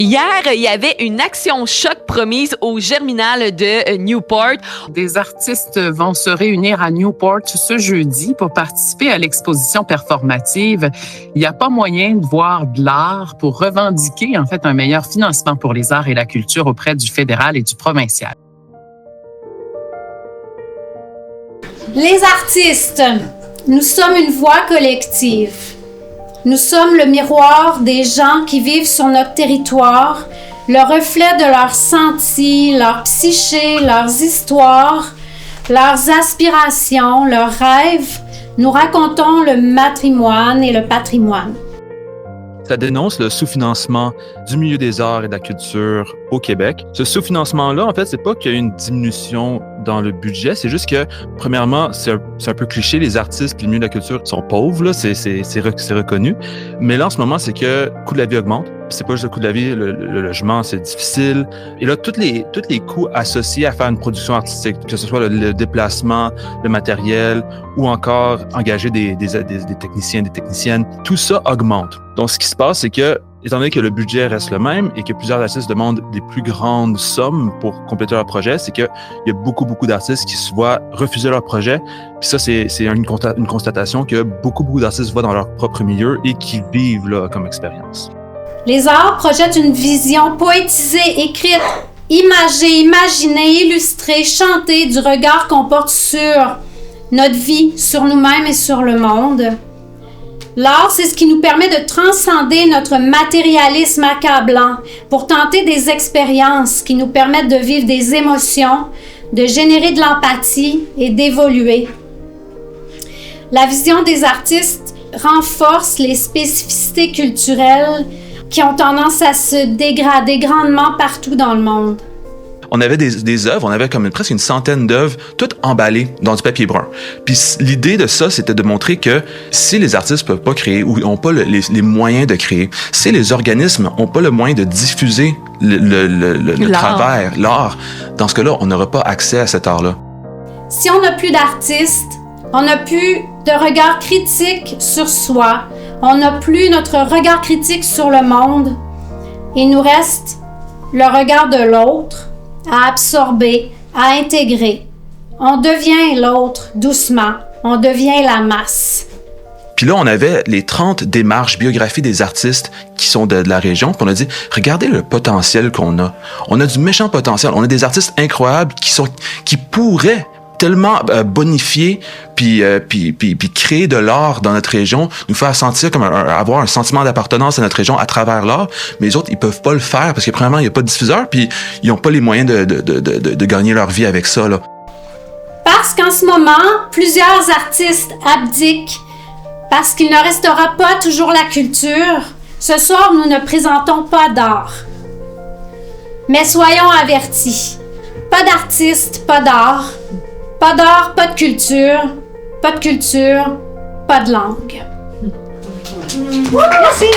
Hier, il y avait une action choc promise au Germinal de Newport. Des artistes vont se réunir à Newport ce jeudi pour participer à l'exposition performative. Il n'y a pas moyen de voir de l'art pour revendiquer en fait un meilleur financement pour les arts et la culture auprès du fédéral et du provincial. Les artistes, nous sommes une voix collective. Nous sommes le miroir des gens qui vivent sur notre territoire, le reflet de leurs sentis, leur psyché, leurs histoires, leurs aspirations, leurs rêves. Nous racontons le matrimoine et le patrimoine. Ça dénonce le sous-financement du milieu des arts et de la culture au Québec. Ce sous-financement-là, en fait, c'est pas qu'il y a une diminution dans le budget, c'est juste que, premièrement, c'est un peu cliché, les artistes et le milieu de la culture sont pauvres, là, c'est reconnu. Mais là, en ce moment, c'est que le coût de la vie augmente. C'est pas juste le coût de la vie, le logement, c'est difficile. Et là, tous les coûts associés à faire une production artistique, que ce soit le déplacement, le matériel ou encore engager des techniciens, des techniciennes, tout ça augmente. Donc, ce qui se passe, c'est que, étant donné que le budget reste le même et que plusieurs artistes demandent des plus grandes sommes pour compléter leur projet, c'est qu'il y a beaucoup d'artistes qui se voient refuser leur projet. Puis ça, c'est une constatation que beaucoup d'artistes voient dans leur propre milieu et qui vivent là comme expérience. Les arts projettent une vision poétisée, écrite, imagée, imaginée, illustrée, chantée du regard qu'on porte sur notre vie, sur nous-mêmes et sur le monde. L'art, c'est ce qui nous permet de transcender notre matérialisme accablant pour tenter des expériences qui nous permettent de vivre des émotions, de générer de l'empathie et d'évoluer. La vision des artistes renforce les spécificités culturelles qui ont tendance à se dégrader grandement partout dans le monde. On avait des œuvres, on avait comme presque une centaine d'œuvres, toutes emballées dans du papier brun. Puis l'idée de ça, c'était de montrer que si les artistes peuvent pas créer ou n'ont pas les moyens de créer, si les organismes n'ont pas le moyen de diffuser le travers, l'art, dans ce cas-là, on n'aura pas accès à cet art-là. Si on n'a plus d'artistes, on n'a plus de regard critique sur soi, on n'a plus notre regard critique sur le monde, il nous reste le regard de l'autre à absorber, à intégrer. On devient l'autre doucement, on devient la masse. Puis là, on avait les 30 démarches, biographies des artistes qui sont de la région. Puis on a dit, regardez le potentiel qu'on a. On a du méchant potentiel. On a des artistes incroyables qui pourraient tellement bonifier puis créer de l'art dans notre région, nous faire sentir comme avoir un sentiment d'appartenance à notre région à travers l'art, mais les autres, ils peuvent pas le faire parce que premièrement, il n'y a pas de diffuseur puis ils ont pas les moyens de gagner leur vie avec ça, là. Parce qu'en ce moment, plusieurs artistes abdiquent parce qu'il ne restera pas toujours la culture. Ce soir, nous ne présentons pas d'art. Mais soyons avertis. Pas d'artistes, pas d'art. Pas d'art, pas de culture. Pas de culture, pas de langue. Merci.